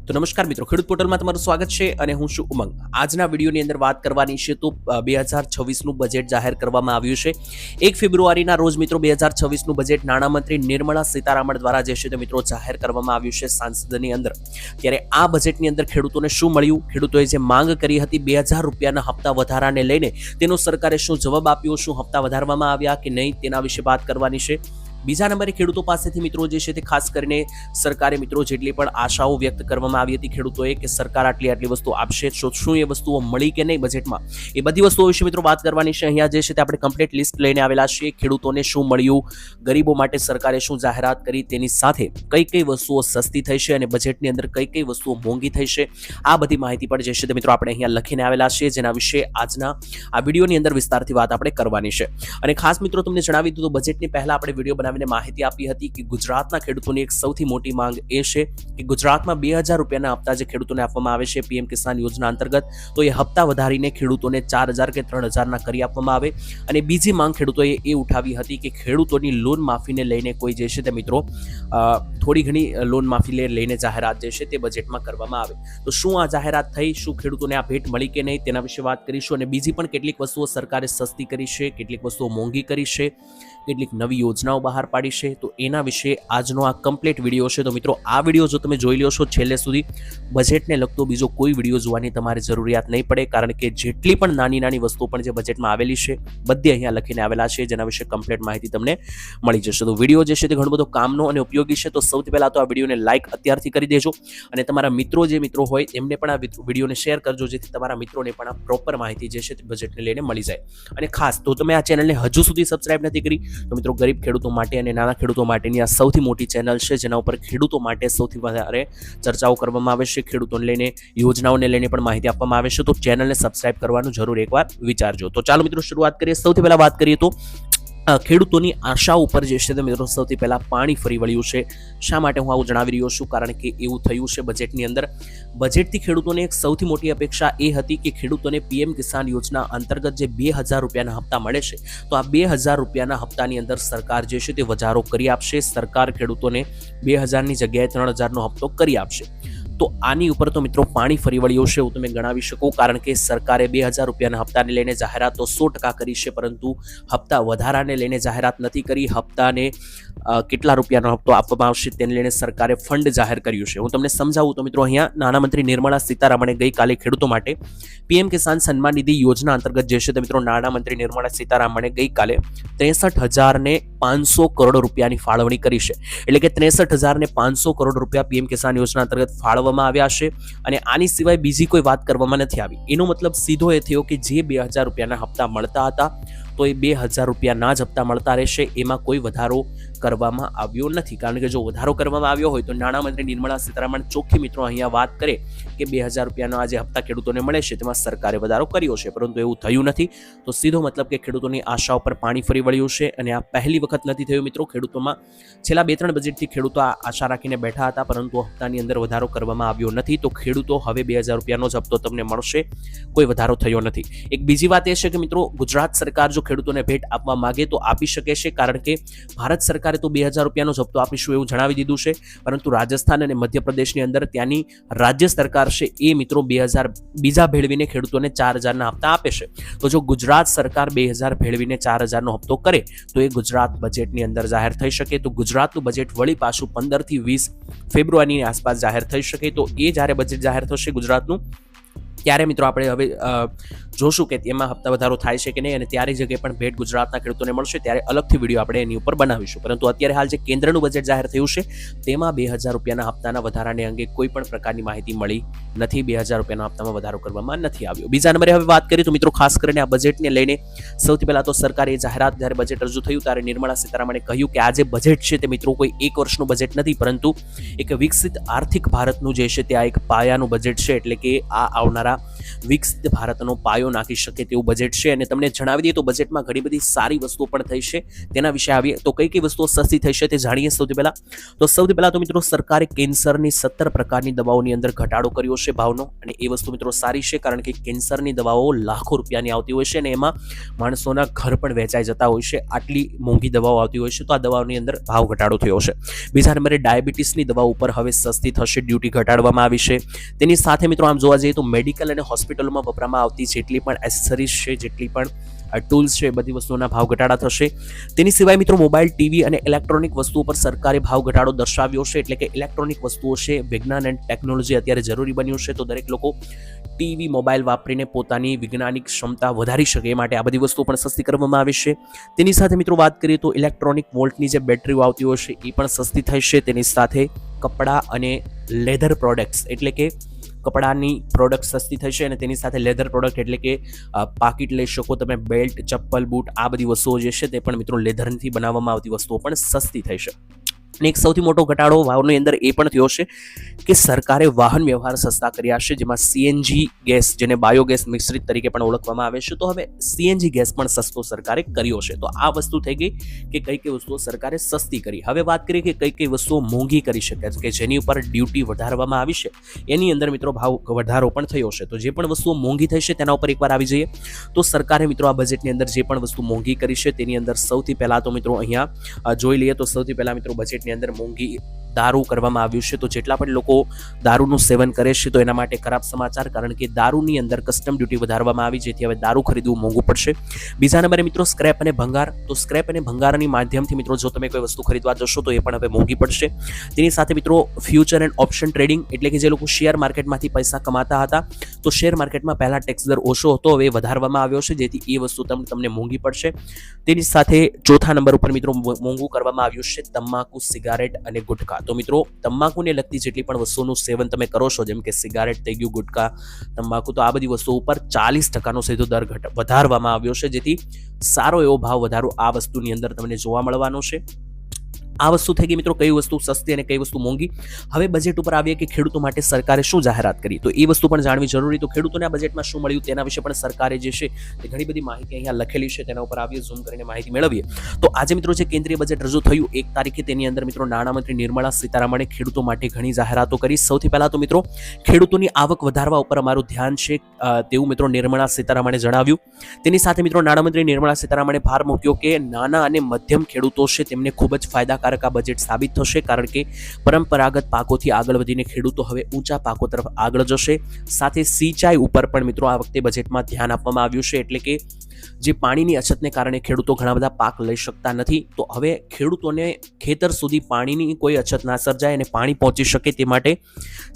તો નમસ્કાર મિત્રો, ખેડૂત પોર્ટલમાં તમારું સ્વાગત છે અને હું છું ઉમંગ. આજના વિડીયોની અંદર વાત કરવાની છે તો 2026નું બજેટ જાહેર કરવામાં આવ્યું છે 1 ફેબ્રુઆરીના રોજ. મિત્રો 2026નું બજેટ નાણામંત્રી નિર્મલા સીતારામણ દ્વારા જે છે તે મિત્રો જાહેર કરવામાં આવ્યું છે સાંસદની અંદર. ત્યારે આ બજેટની અંદર ખેડૂતોને શું મળ્યું, ખેડૂતોએ જે માંગ કરી હતી 2000 રૂપિયાના હપ્તા વધારાને લઈને તેનો સરકારે શું જવાબ આપ્યો, શું હપ્તા વધારવામાં આવ્યા કે નહીં, તેના વિશે વાત કરવાની છે. બીજા નંબરે ખેડૂતો પાસેથી મિત્રો જે છે તે ખાસ કરીને સરકારે મિત્રો જેટલી પણ આશાઓ વ્યક્ત કરવામાં આવી હતી ખેડૂતોએ કે સરકાર આટલી વસ્તુ આપશે, શું એ વસ્તુઓ મળી કે નહીં બજેટમાં, એ બધી વસ્તુઓ વિશે મિત્રો વાત કરવાની છે. અહીંયા જે છે તે આપણે કમ્પ્લીટ લિસ્ટ લઈને આવેલા છીએ. ખેડૂતોને શું મળ્યું, ગરીબો માટે સરકારે શું જાહેરાત કરી, તેની સાથે કઈ કઈ વસ્તુઓ સસ્તી થઈ છે અને બજેટની અંદર કઈ કઈ વસ્તુઓ મોંઘી થઈ છે, આ બધી માહિતી પણ જે છે તે મિત્રો આપણે અહીંયા લખીને આવેલા છીએ, જેના વિશે આજના આ વિડીયોની અંદર વિસ્તારથી વાત આપણે કરવાની છે. અને ખાસ મિત્રો તમને જણાવી દીધું, બજેટની પહેલા આપણે વિડીયો માહિતી આપી હતી કે ગુજરાતના ખેડૂતોની એક સૌથી મોટી માંગ એ છે કે ગુજરાતમાં 2000 રૂપિયાના હપ્તા જે ખેડૂતોને આપવામાં આવે છે પીએમ કિસાન યોજના અંતર્ગત, તો એ હપ્તા વધારીને ખેડૂતોને 4000 કે 3000 કરી આપવામાં આવે. અને બીજી માંગ ખેડૂતોએ એ ઉઠાવી હતી કે ખેડૂતોની લોન માફીને લઈને કોઈ જે છે તે મિત્રો થોડી ઘણી લોન માફી લઈને જાહેરાત જે છે તે બજેટમાં કરવામાં આવે. તો શું આ જાહેરાત થઈ, શું ખેડૂતોને આ ભેટ મળી કે નહીં, તેના વિશે વાત કરીશું. અને બીજી પણ કેટલીક વસ્તુઓ સરકારે સસ્તી કરી છે, કેટલીક વસ્તુઓ મોંઘી કરી છે, કેટલીક નવી યોજનાઓ બહાર પાડી છે, તો એના વિશે આજનો આ કમ્પ્લીટ વિડીયો છે. તો મિત્રો આ વિડીયો જો તમે જોઈ લો છો છેલ્લે સુધી, બજેટને લગતો બીજો કોઈ વિડીયો જોવાની તમારે જરૂરિયાત નહીં પડે, કારણ કે જેટલી પણ નાની વસ્તુઓ પણ જે બજેટમાં આવેલી છે બધી અહીંયા લખીને આવેલા છે, જેના વિશે કમ્પ્લીટ માહિતી તમને મળી જશે. તો વિડીયો જે છે તે ઘણો બધો કામનો અને ઉપયોગી છે. તો સૌથી પહેલા તો આ વિડીયોને લાઈક અત્યારથી કરી દેજો અને તમારા મિત્રો હોય એમને પણ આ વિડીયોને શેર કરજો, જેથી તમારા મિત્રોને પણ આ પ્રોપર માહિતી જે છે તે બજેટને લઈને મળી જાય. અને ખાસ તો તમે આ ચેનલને હજુ સુધી સબસ્ક્રાઇબ નથી કરી તો મિત્રો ગરીબ ખેડૂતો માટે અને નાના ખેડૂતો માટેની આ સૌથી મોટી ચેનલ છે, જેના ઉપર ખેડૂતો માટે સૌથી વધારે ચર્ચાઓ કરવામાં આવે છે, ખેડૂતોને લઈને યોજનાઓને લઈને પણ માહિતી આપવામાં આવે છે. તો ચેનલને સબસ્ક્રાઇબ કરવાનું જરૂર એકવાર વિચારજો. તો ચાલો મિત્રો શરૂઆત કરીએ. સૌથી પહેલા વાત કરીએ તો ખેડૂતોની આશા ઉપર જે છે તે મિત્રો સૌથી પહેલા પાણી ફરી વળ્યું છે. શા માટે હું આવું જણાવી રહ્યો છું, કારણ કે એવું થયું છે બજેટની અંદર. બજેટથી ખેડૂતોને એક સૌથી મોટી અપેક્ષા એ હતી કે ખેડૂતોને પીએમ કિસાન યોજના અંતર્ગત જે 2000 રૂપિયાના હપ્તા મળે છે, તો આ 2000 રૂપિયાના હપ્તાની અંદર સરકાર જે છે તે વધારો કરી આપશે. સરકાર ખેડૂતોને 2000ની જગ્યાએ 3000નો હપ્તો કરી આપશે. તો આની ઉપર તો મિત્રો પાણી ફરી વળ્યું છે એવું તમે ગણાવી શકો, કારણ કે સરકારે 2000 રૂપિયાના હપ્તાને લઈને જાહેરાત તો 100% કરી છે, પરંતુ હપ્તા વધારાને લઈને જાહેરાત નથી કરી. હપ્તાને કેટલા રૂપિયાનો હપ્તો આપવામાં આવશે તેને લઈને સરકારે ફંડ જાહેર કર્યું છે. હું તમને સમજાવું તો મિત્રો અહીંયા નાણામંત્રી નિર્મલા સીતારામણે ગઈકાલે ખેડૂતો માટે પીએમ કિસાન સન્માન નિધિ યોજના અંતર્ગત જે છે તે મિત્રો નાણામંત્રી નિર્મલા સીતારામણે ગઈકાલે 63500 કરોડ રૂપિયાની ફાળવણી કરી છે. એટલે કે 63500 કરોડ રૂપિયા પીએમ કિસાન યોજના અંતર્ગત ફાળવવામાં આવ્યા છે. અને આની સિવાય બીજી કોઈ વાત કરવામાં નથી આવી. એનો મતલબ સીધો એ થયો કે જે 2000 રૂપિયાના હપ્તા મળતા હતા તો એ 2000 રૂપિયાના જ હપ્તા મળતા રહેશે, એમાં કોઈ વધારો કરવામાં આવ્યો નથી. કારણ કે જો વધારો કરવામાં આવ્યો હોય તો નાણામંત્રી નિર્મલા સીતારામણ ચોખ્ખી મિત્રો અહીંયા વાત કરે કે 2000 રૂપિયાનો આ જે હપ્તા ખેડૂતોને મળે છે તેમાં સરકારે વધારો કર્યો છે, પરંતુ એવું થયું નથી. તો સીધો મતલબ કે ખેડૂતોની આશાઓ પર પાણી ફરી વળ્યું છે. અને આ પહેલી વખત નથી થયું મિત્રો. ખેડૂતોમાં છેલ્લા 2-3 બજેટથી ખેડૂતો આશા રાખીને બેઠા હતા, પરંતુ હપ્તાની અંદર વધારો કરવામાં આવ્યો નથી. તો ખેડૂતો હવે 2000 રૂપિયાનો જ હપ્તો તમને મળશે, કોઈ વધારો થયો નથી. એક બીજી વાત એ છે કે મિત્રો ગુજરાત સરકાર જો ખેડૂતોને ભેટ આપવા માંગે તો આપી શકે છે, કારણ કે ભારત સરકારે તો 2000 રૂપિયાનો જ હપ્તો આપીશું એવું જણાવી દીધું છે, પરંતુ રાજસ્થાન અને મધ્યપ્રદેશની અંદર ત્યાંની રાજ્ય સરકાર છે એ મિત્રો 2000 બીજા ભેળવીને ખેડૂતોને 4000ના હપ્તા આપે છે. તો જો ગુજરાત સરકાર 2000 ભેળવીને 4000નો હપ્તો કરે તો એ ગુજરાત બજેટની અંદર જાહેર થઈ શકે. તો ગુજરાતનું બજેટ વળી પાછું 15 થી 20 ફેબ્રુઆરીની આસપાસ જાહેર થઈ શકે. તો એ જ્યારે બજેટ જાહેર થશે ગુજરાતનું, ત્યારે મિત્રો આપણે હવે જોશું કે એમાં હપ્તા વધારો થાય છે કે નહીં, અને ત્યારે જગ્યાએ પણ ભેટ ગુજરાતના ખેડૂતોને મળશે, ત્યારે અલગથી વિડીયો આપણે એની ઉપર બનાવીશું. પરંતુ અત્યારે હાલ જે કેન્દ્રનું બજેટ જાહેર થયું છે તેમાં 2000 રૂપિયાના હપ્તાના વધારાને અંગે કોઈ પણ પ્રકારની માહિતી મળી નથી. 2000 રૂપિયાના હપ્તામાં વધારો કરવામાં નથી આવ્યો. બીજા નંબરે હવે વાત કરીએ તો મિત્રો ખાસ કરીને આ બજેટને લઈને સૌથી પહેલા તો સરકારે જાહેરાત જ્યારે બજેટ રજૂ થયું ત્યારે નિર્મલા સીતારામણે કહ્યું કે આ જે બજેટ છે તે મિત્રો કોઈ એક વર્ષનું બજેટ નથી, પરંતુ એક વિકસિત આર્થિક ભારતનું જે છે તે આ એક પાયાનું બજેટ છે. એટલે કે આ આવનારા વિકસિત ભારતનો પાયો નાખી શકે તેવું બજેટ છે. અને તમને જણાવી દઈએ તો બજેટમાં ઘણી બધી સારી વસ્તુઓ પણ થઈ છે. તેના વિશે આવીએ તો કઈ કઈ વસ્તુઓ સસ્તી થઈ છે તે જાણીએ. સૌથી પહેલા તો મિત્રો સરકારે કેન્સરની 17 પ્રકારની દવાઓની અંદર ઘટાડો કર્યો છે ભાવનો, અને એ વસ્તુ મિત્રો સારી છે, કારણ કે કેન્સરની દવાઓ લાખો રૂપિયાની આવતી હોય છે અને એમાં માણસોના ઘર પણ વેચાઈ જતા હોય છે. આટલી મોંઘી દવાઓ આવતી હોય છે, તો આ દવાઓની અંદર ભાવ ઘટાડો થયો છે. બીજા નંબરે ડાયાબિટીસની દવાઓ ઉપર હવે સસ્તી થશે, ડ્યુટી ઘટાડવામાં આવી છે. તેની સાથે મિત્રો આમ જોવા જઈએ તો મેડિકલ અને હોસ્પિટલોમાં વપરામાં આવતી જેટલી પણ એસેસરીઝ છે, જેટલી પણ ટૂલ્સ છે, બધી વસ્તુઓના ભાવ ઘટાડા થશે. તેની સિવાય મિત્રો મોબાઈલ, ટીવી અને ઇલેક્ટ્રોનિક વસ્તુઓ પર સરકારે ભાવ ઘટાડો દર્શાવ્યો છે. એટલે કે ઇલેક્ટ્રોનિક વસ્તુઓ છે, વિજ્ઞાન અને ટેકનોલોજી અત્યારે જરૂરી બન્યું છે, તો દરેક લોકો ટીવી, મોબાઈલ વાપરીને પોતાની વૈજ્ઞાનિક ક્ષમતા વધારી શકે એ માટે આ બધી વસ્તુઓ પણ સસ્તી કરવામાં આવી છે. તેની સાથે મિત્રો વાત કરીએ તો ઇલેક્ટ્રોનિક વોલ્ટની જે બેટરીઓ આવતી હોય છે એ પણ સસ્તી થઈ છે. તેની સાથે કપડાં અને લેધર પ્રોડક્ટ્સ એટલે કે કપડાની પ્રોડક્ટ સસ્તી થશે, અને તેની સાથે લેધર પ્રોડક્ટ એટલે કે પાકીટ લઈ શકો તમે, બેલ્ટ, ચપ્પલ, બૂટ, આ બધી વસ્તુઓ જે છે તે પણ મિત્રો લેધરથી બનાવવામાં આવતી વસ્તુઓ પણ સસ્તી થઈ છે. અને એક સૌથી મોટો ઘટાડો ભાવની અંદર એ પણ થયો છે કે સરકારે વાહન વ્યવહાર સસ્તા કર્યા છે, જેમાં સીએનજી ગેસ, જેને બાયોગેસ મિશ્રિત તરીકે પણ ઓળખવામાં આવે છે, તો હવે સીએનજી ગેસ પણ સસ્તો સરકારે કર્યો છે. તો આ વસ્તુ થઈ ગઈ કે કઈ કઈ વસ્તુઓ સરકારે સસ્તી કરી. હવે વાત કરીએ કે કઈ કઈ વસ્તુઓ મોંઘી કરી શકે કે જેની ઉપર ડ્યુટી વધારવામાં આવી છે, એની અંદર મિત્રો ભાવ વધારો પણ થયો છે. તો જે પણ વસ્તુઓ મોંઘી થઈ છે તેના ઉપર એકવાર આવી જઈએ તો સરકારે મિત્રો આ બજેટની અંદર જે પણ વસ્તુ મોંઘી કરી છે તેની અંદર સૌથી પહેલા તો મિત્રો અહીંયા જોઈ લઈએ તો સૌથી પહેલા મિત્રો બજેટ અંદર મોંઘી દારૂ કરવામાં આવ્યું છે. તો જેટલા પણ લોકો દારૂનું સેવન કરે છે તો એના માટે ખરાબ સમાચાર, કારણ કે દારૂની અંદર કસ્ટમ ડ્યુટી વધારવામાં આવી, જેથી હવે દારૂ ખરીદવું મોંઘું પડશે. બીજા નંબરે મિત્રો સ્ક્રેપ અને ભંગાર. તો સ્ક્રેપ અને ભંગારની માધ્યમથી મિત્રો જો તમે કોઈ વસ્તુ ખરીદવા જશો તો એ પણ હવે મોંઘી પડશે. તેની સાથે મિત્રો ફ્યુચર એન્ડ ઓપ્શન ટ્રેડિંગ એટલે કે જે લોકો શેર માર્કેટમાંથી પૈસા કમાતા હતા, તો શેર માર્કેટમાં પહેલા ટેક્સ દર ઓછો હતો, હવે વધારવામાં આવ્યો છે, જેથી એ વસ્તુ તમને મોંઘી પડશે. તેની સાથે ચોથા નંબર ઉપર મિત્રો મોંઘું કરવામાં આવ્યું છે તમાકુ, સિગારેટ અને ગુટખા. તો મિત્રો તમાકુને લગતી જેટલી પણ વસ્તુઓનું સેવન તમે કરો છો, જેમ કે સિગારેટ થઈ ગયું, ગુટખા, તમાકુ, તો આ બધી વસ્તુઓ ઉપર 40% સીધો દર વધારવામાં આવ્યો છે, જેથી સારો એવો ભાવ વધારો આ વસ્તુની અંદર તમને જોવા મળવાનો છે. આ વસ્તુ થઈ ગઈ મિત્રો કઈ વસ્તુ સસ્તી અને કઈ વસ્તુ મોંઘી. હવે બજેટ ઉપર આવીએ કે ખેડૂતો માટે સરકારે શું જાહેરાત કરી, તો એ વસ્તુ પણ જાણવી જરૂરી. તો ખેડૂતોને આ બજેટમાં શું મળ્યું તેના વિશે પણ સરકારે જે છે તે ઘણી બધી માહિતી અહીંયા લખેલી છે, તેના ઉપર આવીએ, ઝૂમ કરીને માહિતી મેળવીએ. તો આજે મિત્રો જે કેન્દ્રીય બજેટ રજૂ થયું 1 તારીખે, તેની અંદર મિત્રો નાણામંત્રી નિર્મલા સીતારામણે ખેડૂતો માટે ઘણી જાહેરાતો કરી. સૌથી પહેલા તો મિત્રો ખેડૂતોની આવક વધારવા ઉપર અમારું ધ્યાન છે તેવું મિત્રો નિર્મલા સીતારામણે જણાવ્યું. તેની સાથે મિત્રો નાણામંત્રી નિર્મલા સીતારામણે ભાર મૂક્યો કે નાના અને મધ્યમ ખેડૂતો છે તેમને ખૂબ જ ફાયદાકારક આ બજેટ સાબિત થશે, કારણ કે પરંપરાગત પાકોથી આગળ વધીને ખેડૂતો હવે ઊંચા પાકો તરફ આગળ જશે. સાથે સિંચાઈ ઉપર પણ મિત્રો આ વખતે બજેટમાં ધ્યાન આપવામાં આવ્યું છે, એટલે કે જે પાણીની અછતને કારણે ખેડૂતો ઘણા બધા પાક લઈ શકતા નથી, તો હવે ખેડૂતોને ખેતર સુધી પાણીની કોઈ અછત ના સર્જાય અને પાણી પહોંચી શકે તે માટે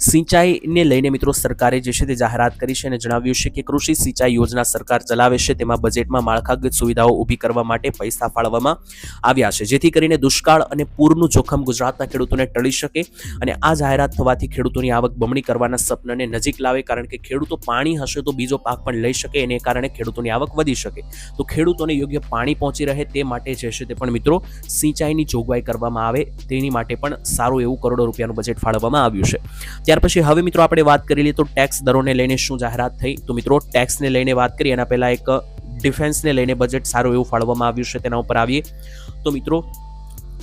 સિંચાઈને લઈને મિત્રો સરકારે જે છે તે જાહેરાત કરી છે અને જણાવ્યું છે કે કૃષિ સિંચાઈ યોજના સરકાર ચલાવે છે, તેમાં બજેટમાં માળખાગત સુવિધાઓ ઊભી કરવા માટે પૈસા ફાળવવામાં આવ્યા છે, જેથી કરીને દુષ્કાળ અને પૂરનું જોખમ ગુજરાતના ખેડૂતોને ટળી શકે. અને આ જાહેરાત થવાથી ખેડૂતોની આવક બમણી કરવાના સપનાને નજીક લાવે, કારણ કે ખેડૂતો પાણી હશે તો બીજો પાક પણ લઈ શકે, એને કારણે ખેડૂતોની આવક વધી શકે. તો ખેડૂતોને યોગ્ય પાણી પહોંચી રહે તે માટે જે છે તે પણ મિત્રો સિંચાઈની જોગવાઈ કરવામાં આવે, તેની માટે પણ સારું એવું કરોડો રૂપિયાનું બજેટ ફાળવવામાં આવ્યું છે. ત્યાર પછી હવે મિત્રો આપણે વાત કરી લઈએ તો ટેક્સ દરોને લઈને શું જાહેરાત થઈ. તો મિત્રો ટેક્સને લઈને વાત કરીએ એના પહેલા એક ડિફેન્સને લઈને બજેટ સારું એવું ફાળવવામાં આવ્યું છે, તેના ઉપર આવીએ તો મિત્રો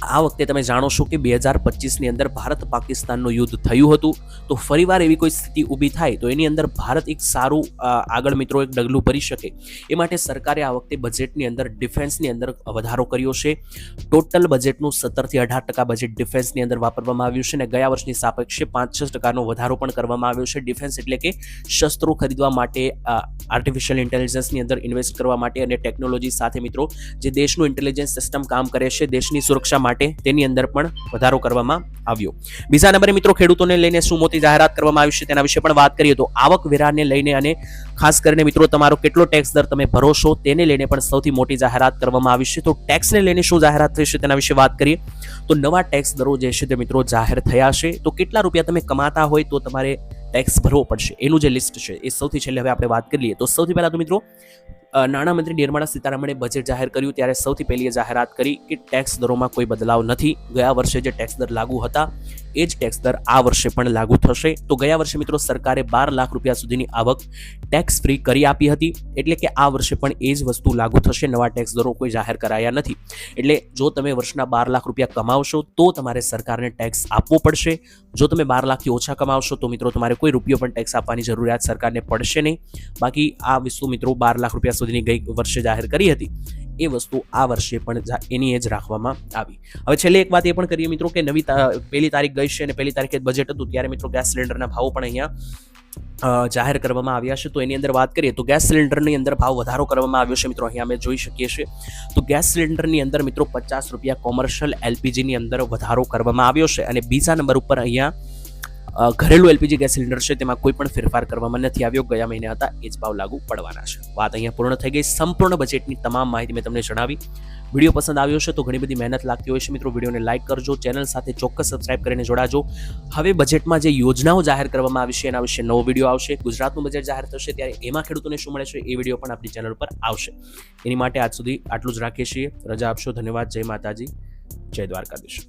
આ વખતે તમે જાણો છો કે 2025ની અંદર ભારત પાકિસ્તાનનું યુદ્ધ થયું હતું, તો ફરીવાર એવી કોઈ સ્થિતિ ઊભી થાય તો એની અંદર ભારત એક સારું આગળ મિત્રો એક ડગલું ભરી શકે એ માટે સરકારે આ વખતે બજેટની અંદર ડિફેન્સની અંદર વધારો કર્યો છે. ટોટલ બજેટનું 17% થી 18% બજેટ ડિફેન્સની અંદર વાપરવામાં આવ્યું છે, અને ગયા વર્ષની સાપેક્ષે 5-6% વધારો પણ કરવામાં આવ્યો છે. ડિફેન્સ એટલે કે શસ્ત્રો ખરીદવા માટે, આર્ટિફિશિયલ ઇન્ટેલિજન્સની અંદર ઇન્વેસ્ટ કરવા માટે અને ટેકનોલોજી સાથે મિત્રો જે દેશનું ઇન્ટેલિજન્સ સિસ્ટમ કામ કરે છે દેશની સુરક્ષા માટે, તેની અંદર પણ વધારો કરવામાં આવ્યો. બીજા નંબરે મિત્રો ખેડૂતોને લઈને શું મોટી જાહેરાત કરવામાં આવી છે તેના વિશે પણ વાત કરીએ તો આવકવેરાને લઈને અને ખાસ કરીને મિત્રો તમારો કેટલો ટેક્સ દર તમે ભરો છો તેને લઈને પણ સૌથી મોટી જાહેરાત કરવામાં આવી છે. તો ટેક્સને લઈને શું જાહેરાત થઈ છે તેના વિશે વાત કરીએ તો નવા ટેક્સ દરો જે છે તે મિત્રો જાહેર થયા છે. તો કેટલા રૂપિયા તમે કમાતા હોય તો તમારે ટેક્સ ભરવો પડશે એનું જે લિસ્ટ છે એ સૌથી છેલ્લે હવે આપણે વાત કરી લઈએ. તો સૌથી પહેલા તો મિત્રો નાણામંત્રી નિર્મલા સીતારામણે બજેટ જાહેર કર્યું ત્યારે સૌથી પહેલી જાહેરાત કરી કે ટેક્સ દરોમાં કોઈ બદલાવ નથી. ગયા વર્ષે જે ટેક્સ દર લાગુ હતા એ જ ટેક્સ દર આ વર્ષે પણ લાગુ થશે. તો ગયા વર્ષે મિત્રો સરકારે 12 લાખ રૂપિયા સુધીની આવક ટેક્સ ફ્રી કરી આપી હતી, એટલે કે આ વર્ષે પણ એ જ વસ્તુ લાગુ થશે. નવા ટેક્સ દરો કોઈ જાહેર કરાયા નથી. એટલે જો તમે વર્ષના 12 લાખ રૂપિયા કમાવશો તો તમારે સરકારને ટેક્સ આપવો પડશે. જો તમે 12 લાખથી ઓછા કમાવશો તો મિત્રો તમારે કોઈ રૂપિયો પણ ટેક્સ આપવાની જરૂરિયાત સરકારને પડશે નહીં. બાકી આ વસ્તુ મિત્રો 12 લાખ રૂપિયા સુધીની ગઈ વર્ષે જાહેર કરી હતી, એ વસ્તુ આ વર્ષે પણ એની એ જ રાખવામાં આવી. હવે છેલ્લે એક વાત એ પણ કરીએ મિત્રો કે નવી પહેલી તારીખ ગઈ છે અને પહેલી તારીખે બજેટ હતું ત્યારે મિત્રો ગેસ સિલિન્ડરના ભાવ પણ અહીંયા જાહેર કરવામાં આવ્યા છે. તો એની અંદર વાત કરીએ તો ગેસ સિલિન્ડરની અંદર ભાવ વધારો કરવામાં આવ્યો છે મિત્રો. અહીંયા અમે જોઈ શકીએ છીએ તો ગેસ સિલિન્ડરની અંદર મિત્રો 50 રૂપિયા કોમર્શિયલ એલપીજીની અંદર વધારો કરવામાં આવ્યો છે. અને બીજા નંબર ઉપર અહીંયા ઘરેલું એલપીજી ગેસ સિલિન્ડર છે તેમાં કોઈ પણ ફેરફાર કરવામાં નથી આવ્યો. ગયા મહિને હતા એ જ ભાવ લાગુ પડવાના છે. વાત અહીંયા પૂર્ણ થઈ ગઈ. સંપૂર્ણ બજેટની તમામ માહિતી મેં તમને જણાવી. વિડીયો પસંદ આવ્યો છે તો ઘણી બધી મહેનત લાગતી હોય છે મિત્રો. વિડીયોને લાઇક કરજો, ચેનલ સાથે ચોક્કસ સબસ્ક્રાઇબ કરીને જોડાજો. હવે બજેટમાં જે યોજનાઓ જાહેર કરવામાં આવી છે એના વિશે નવો વિડીયો આવશે. ગુજરાતનું બજેટ જાહેર થશે ત્યારે એમાં ખેડૂતોને શું મળે છે એ વિડીયો પણ આપણી ચેનલ પર આવશે. એની માટે આજ સુધી આટલું જ રાખીએ છીએ. રજા આપશો. ધન્યવાદ. જય માતાજી, જય દ્વારકાધીશ.